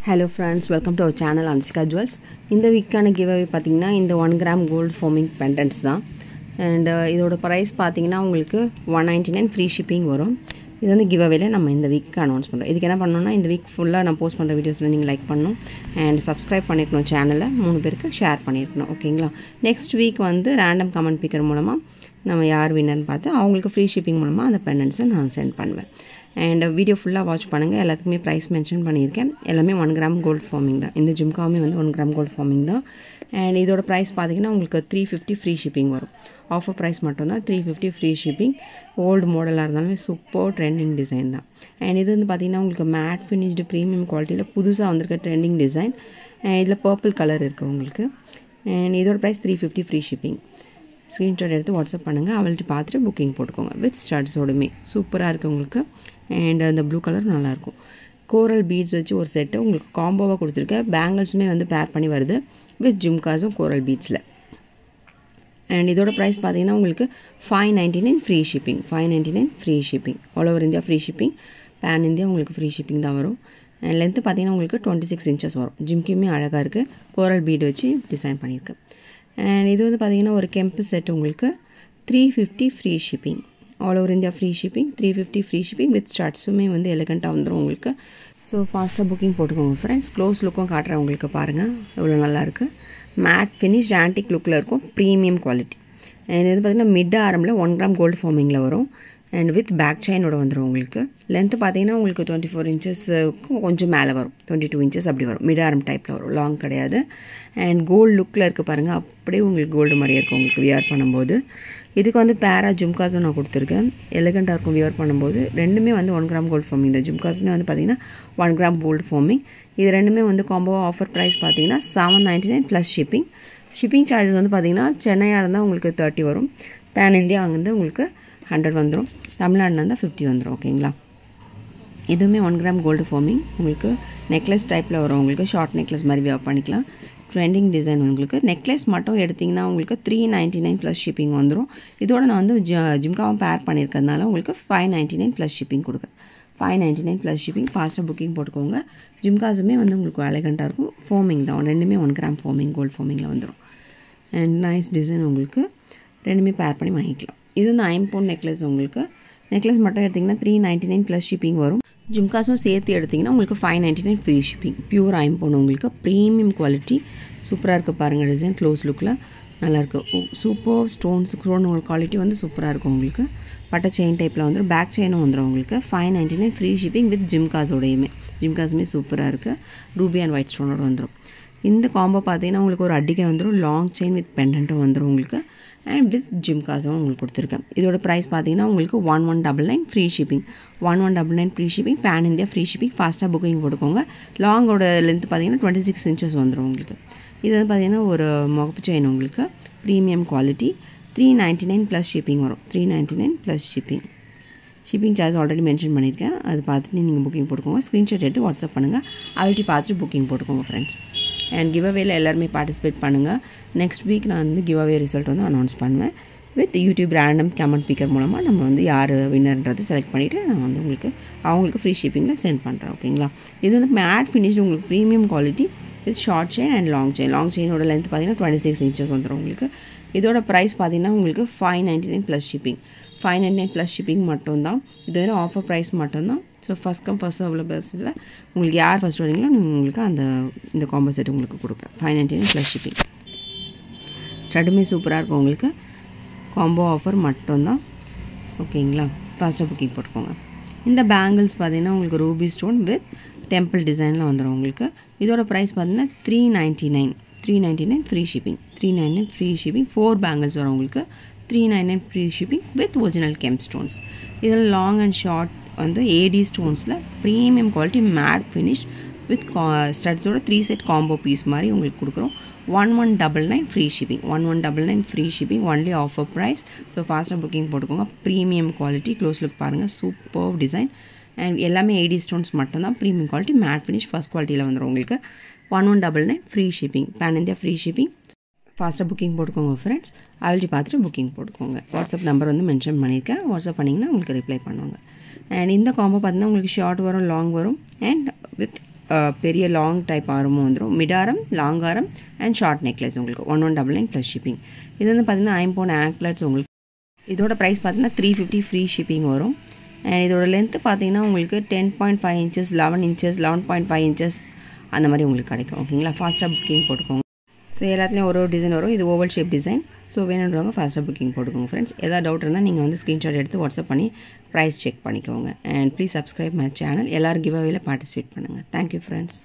Hello friends, welcome to our channel Ansika Jewels. இந்த வீக்கான giveaway பாத்தீங்கன்னா இந்த 1 gram gold forming pendants தான். And இதோட price பாத்தீங்கன்னா உங்களுக்கு 199 free shipping வரும். இது வந்து giveawayல நம்ம இந்த வீக் அனௌன்ஸ் பண்றோம். இதுக்கு என்ன பண்ணனும்னா இந்த வீக் ஃபுல்லா நான் போஸ்ட் பண்ற வீடியோஸ்ல நீங்க லைக் பண்ணனும் and subscribe பண்ணிக்கணும் சேனலை 3 பேருக்கு ஷேர் பண்ணிரணும். ஓகேங்களா? நெக்ஸ்ட் வீக் வந்து random comment picker மூலமா நம்ம யார் வின்னர்னு பார்த்து அவங்களுக்கு ஃப்ரீ ஷிப்பிங் மூலமா அந்த பெண்டன்ட்ஸை நான் சென்ட் பண்ணுவேன். அண்ட் வீடியோ ஃபுல்லாக வாட்ச் பண்ணுங்கள். எல்லாத்துக்குமே ப்ரைஸ் மென்ஷன் பண்ணியிருக்கேன். எல்லாமே 1 கிராம் கோல்டு ஃபார்மிங் தான். இந்த ஜிம்காவுமே வந்து 1 கிராம் கோல்டு ஃபார்மிங் தான். அண்ட் இதோட ப்ரைஸ் பார்த்தீங்கன்னா உங்களுக்கு 350 ஃப்ரீ ஷிப்பிங் வரும். ஆஃபர் ப்ரைஸ் மட்டும்தான் 350 ஃப்ரீ ஷிப்பிங். ஓல்டு மாடலாக இருந்தாலுமே சூப்பர் ட்ரெண்டிங் டிசைன் தான். அண்ட் இது வந்து பார்த்தீங்கன்னா உங்களுக்கு மேட் ஃபினிஷ்டு ப்ரீமியம் குவாலிட்டியில் புதுசாக வந்திருக்க ட்ரெண்டிங் டிசைன். இதில் பர்பிள் கலர் இருக்குது உங்களுக்கு. அண்ட் இதோட ப்ரைஸ் 350 ஃப்ரீ ஷிப்பிங். ஸ்க்ரீன்ஷாட் எடுத்து வாட்ஸ்அப் பண்ணுங்கள். அவள்கிட்ட பார்த்துட்டு புக்கிங் போட்டுக்கோங்க. வித் ஸ்டட்ஸோடுமே சூப்பராக இருக்குது உங்களுக்கு. அண்ட் அந்த ப்ளூ கலர் நல்லாயிருக்கும். கோரல் பீட்ஸ் வச்சு ஒரு செட்டு உங்களுக்கு காம்போவாக கொடுத்துருக்கேன். பேங்கிள்ஸுமே வந்து பேர் பண்ணி வருது வித் ஜிம்காஸும் கோரல் பீட்ஸில். அண்ட் இதோட ப்ரைஸ் பார்த்தீங்கன்னா உங்களுக்கு 599 free shipping. 599 free shipping. All over India free shipping. Pan India உங்களுக்கு ஃப்ரீ ஷிப்பிங் தான் வரும். அண்ட் லென்த்து பார்த்தீங்கன்னா உங்களுக்கு 26 இன்ச்சஸ் வரும். ஜிம்கியுமே அழகாக இருக்குது. கோரல் பீட் வச்சு டிசைன் பண்ணியிருக்கு. அண்ட் இது வந்து பார்த்தீங்கன்னா ஒரு கெம்பு செட் உங்களுக்கு 350 free shipping. All over India free shipping. 350 free shipping with ஸ்டார்ட்ஸுமே வந்து எலிகண்ட்டாக வந்துடும் உங்களுக்கு. ஸோ ஃபாஸ்ட்டாக புக்கிங் போட்டுக்கோங்க ஃப்ரெண்ட்ஸ். க்ளோஸ் லுக்கும் காட்டுறேன் உங்களுக்கு பாருங்கள் எவ்வளோ நல்லாயிருக்கு. மேட் ஃபினிஷ் ஆன்டிக் லுக்கில் இருக்கும். Premium quality. அண்ட் இது பார்த்தீங்கன்னா மிட் ஆரம்பில் 1 கிராம் கோல்டு ஃபார்மிங்கில் வரும். அண்ட் வித் பேக் செயினோட வந்துடும் உங்களுக்கு. லென்த்து பார்த்தீங்கன்னா உங்களுக்கு 24 இன்ச்சஸ்க்கும் கொஞ்சம் மேலே வரும். 22 இன்ச்சஸ் அப்படி வரும். மிட் ஆரம் டைப்பில் வரும். லாங் கிடையாது. அண்ட் கோல்டு லுக்கில் இருக்குது பாருங்கள். அப்படியே உங்களுக்கு கோல்டு மாதிரியே இருக்கும் உங்களுக்கு வியர் பண்ணும்போது. இதுக்கு வந்து பேரா ஜிம்காஸும் நான் கொடுத்துருக்கேன். எலிகண்ட்டாக இருக்கும் வியர் பண்ணும்போது. ரெண்டுமே வந்து 1 கிராம் கோல்டு ஃபார்மிங். இந்த ஜிம்காஸுமே வந்து பார்த்தீங்கன்னா 1 கிராம் கோல்டு ஃபார்மிங். இது ரெண்டுமே வந்து காம்போ ஆஃபர் ப்ரைஸ் பார்த்தீங்கன்னா 799 ப்ளஸ் ஷிப்பிங். ஷிப்பிங் சார்ஜஸ் வந்து பார்த்தீங்கன்னா சென்னையாக இருந்தால் உங்களுக்கு 30 வரும். பேன் இந்தியா அங்கேருந்து உங்களுக்கு 100 வந்துடும். தமிழ்நாடுல இருந்தால் 50 வந்துடும். ஓகேங்களா? இதுவுமே 1 கிராம் கோல்டு ஃபார்மிங். உங்களுக்கு நெக்லஸ் டைப்பில் வரும். உங்களுக்கு ஷார்ட் நெக்லஸ் மாதிரி வியர் பண்ணிக்கலாம். ட்ரெண்டிங் டிசைன் உங்களுக்கு. நெக்லஸ் மட்டும் எடுத்திங்கன்னா உங்களுக்கு 399 ப்ளஸ் ஷிப்பிங் வந்துடும். இதோட நான் வந்து ஜிம்காவும் பேர் பண்ணியிருக்கிறதுனால உங்களுக்கு 599 ப்ளஸ் ஷிப்பிங் கொடுக்குறேன். 599 ப்ளஸ் ஷிப்பிங். ஃபாஸ்ட்டாக புக்கிங் போட்டுக்கோங்க. ஜிம்காஸுமே வந்து உங்களுக்கு எலிகண்ட்டாக இருக்கும். ஃபார்மிங் தான். ரெண்டுமே 1 கிராம் ஃபார்மிங் கோல்டு ஃபார்மிங்கில் வந்துடும். அண்ட் நைஸ் டிசைன் உங்களுக்கு. ரெண்டுமே பேர் பண்ணி வாங்கிக்கலாம். இது வந்து ஐம்பவுண்ட் நெக்லஸ் உங்களுக்கு. நெக்லஸ் மட்டும் எடுத்திங்கன்னா 399 ப்ளஸ் ஷிப்பிங் வரும். ஜிம்காஸும் சேர்த்து எடுத்திங்கன்னா உங்களுக்கு 599 ஃப்ரீ ஷிப்பிங். பியூர் ஐம்பவுண்ட் உங்களுக்கு. Premium quality. சூப்பராக இருக்குது பாருங்கள் டிசைன். க்ளோஸ் லுக்கில் நல்லாயிருக்கு. சூப்பர் ஸ்டோன் குவாலிட்டி வந்து சூப்பராக இருக்கும் உங்களுக்கு. பட்டை செயின் டைப்பில் வந்துடும். பேக் செயினும் வந்துடும் உங்களுக்கு. 599 ஃப்ரீ ஷிப்பிங் வித் ஜிம்காஸோடையுமே. ஜிம்காஸுமே சூப்பராக இருக்குது. ரூபி அண்ட் ஒயிட் ஸ்டோனோட வந்துடும். இந்த காம்போ பார்த்தீங்கன்னா உங்களுக்கு ஒரு அடிக்கை வந்துடும். லாங் செயின் வித் பெண்டன்ட்டும் வந்துடும் உங்களுக்கு. அண்ட் வித் ஜிம்காஸும் உங்களுக்கு கொடுத்துருக்கேன். இதோட ப்ரைஸ் பார்த்தீங்கன்னா உங்களுக்கு 1199 free shipping. 1199 free shipping. Pan India free shipping. ஃபாஸ்ட்டாக புக்கிங் போட்டுக்கோங்க. லாங்கோட லென்த் பார்த்தீங்கன்னா 26 இன்ச்சஸ் வந்துடும் உங்களுக்கு. இது வந்து பார்த்தீங்கன்னா ஒரு முகப்பு செயின் உங்களுக்கு. Premium quality. 399 ப்ளஸ் ஷிப்பிங் வரும். 399 plus shipping. Shipping charge already mention பண்ணியிருக்கேன். அது பார்த்துட்டு நீங்கள் புக்கிங் போட்டுக்கோங்க. ஸ்க்ரீன்ஷாட் எடுத்து வாட்ஸ்அப் பண்ணுங்கள். அவள்கிட்ட பார்த்துட்டு புக்கிங் போட்டுக்கோங்க ஃப்ரெண்ட்ஸ். அண்ட் கிவ்அவேல எல்லாருமே பார்ட்டிசிபேட் பண்ணுங்கள். நெக்ஸ்ட் வீக் நான் வந்து கிவ்அவே ரிசல்ட் வந்து அனௌன்ஸ் பண்ணுவேன். With YouTube random comment bigger மூலமாக நம்ம வந்து யார் வின்னர்ன்றது செலக்ட் பண்ணிவிட்டு நான் வந்து அவங்களுக்கு ஃப்ரீ ஷிப்பிங்கில் சென்ட் பண்ணுறேன். ஓகேங்களா? இது வந்து மேட் ஃபினிஷ்டு உங்களுக்கு premium quality with short chain and long chain. Long செயினோட லென்த் பார்த்தீங்கன்னா 26 இன்ச்சஸ் வந்துடும் உங்களுக்கு. இதோட ப்ரைஸ் பார்த்தீங்கன்னா உங்களுக்கு 599 ப்ளஸ் ஷிப்பிங். 599 ப்ளஸ் ஷிப்பிங் மட்டும்தான். இது வந்து ஆஃபர் ப்ரைஸ் மட்டும்தான். ஸோ ஃபஸ்ட் கம் ஃபஸ்ட் அவ்வளோ பேஸில் உங்களுக்கு யார் ஃபஸ்ட் வரீங்களோ உங்களுக்கு இந்த காம்போ செட் உங்களுக்கு கொடுப்பேன். 599 ப்ளஸ் ஷிப்பிங். ஸ்டட்டுமே சூப்பராக இருக்கும் உங்களுக்கு. காம்போ ஆஃபர் மட்டும்தான். ஓகேங்களா? ஃபாஸ்ட்டாக புக்கிங் போட்டுக்கோங்க. இந்த பேங்கிள்ஸ் பார்த்தீங்கன்னா உங்களுக்கு ரூபி ஸ்டோன் வித் டெம்பிள் டிசைனில் வந்துடும் உங்களுக்கு. இதோட ப்ரைஸ் பார்த்தீங்கன்னா 399 free shipping. 399 free shipping. 4 bangles வரும் உங்களுக்கு. 399 free shipping with original gem stones. இதில் லாங் அண்ட் ஷார்ட் வந்து ஏடி ஸ்டோன்ஸில் premium quality matte finish with ஸ்டட்ஸோட 3 செட் காம்போ பீஸ் மாதிரி உங்களுக்கு கொடுக்குறோம். 1199 free shipping. 1199 free shipping. Only offer price. So ஃபாஸ்ட்டாக புக்கிங் போட்டுக்கோங்க. Premium quality. க்ளோஸ் லுக் பாருங்கள். Super design. அண்ட் எல்லாமே ஏடி ஸ்டோன்ஸ் மட்டும்தான். Premium quality. Matte finish first குவாலிட்டியில் வந்துடும் உங்களுக்கு. 1199 free shipping. Pan India free shipping. ஃபாஸ்ட்டாக புக்கிங் போட்டுக்கோங்க ஃப்ரெண்ட்ஸ். அவள்கிட்ட பார்த்துட்டு புக்கிங் போட்டுக்கோங்க. வாட்ஸ்அப் நம்பர் வந்து மென்ஷன் பண்ணியிருக்கேன். வாட்ஸ்அப் பண்ணிங்கன்னா உங்களுக்கு ரிப்ளை பண்ணுவாங்க. அண்ட் இந்த காம்போ பார்த்தீங்கன்னா உங்களுக்கு ஷார்ட் வரும், லாங் வரும் அண்ட் வித் பெரிய லாங் டைப் ஆரமும் வந்துடும். மிட் ஆரம், லாங் ஆரம் அண்ட் ஷார்ட் நெக்லஸ் உங்களுக்கு 1199 ப்ளஸ் ஷிப்பிங். இது வந்து பார்த்தீங்கன்னா ஐம்போன் ஆங்க்லெட்ஸ் உங்களுக்கு. இதோட ப்ரைஸ் பார்த்தீங்கன்னா 350 ஃப்ரீ ஷிப்பிங் வரும். அண்ட் இதோட லென்த்து பார்த்தீங்கன்னா உங்களுக்கு 10.5 inches, 11 inches, 11.5 inches அந்த மாதிரி உங்களுக்கு கிடைக்கும். ஓகேங்களா? ஃபாஸ்ட்டாக புக்கிங் போட்டுக்கோங்க. ஸோ எல்லாத்துலேயும் ஒரு டிசைன் வரும். இது ஓவல் ஷேப் டிசைன். ஸோ வேணுன்றவங்க ஃபாஸ்ட்டாக புக்கிங் போட்டுக்கோங்க ஃப்ரெண்ட்ஸ். ஏதாவது டவுட் இருந்தால் நீங்கள் வந்து ஸ்க்ரீன்ஷாட் எடுத்து வாட்ஸ்அப் பண்ணி ப்ரைஸ் செக் பண்ணிக்கோங்க. And please subscribe my channel. எல்லோரும் கிவ் அவேல பார்ட்டிசிபேட் பண்ணுங்கள். Thank you friends.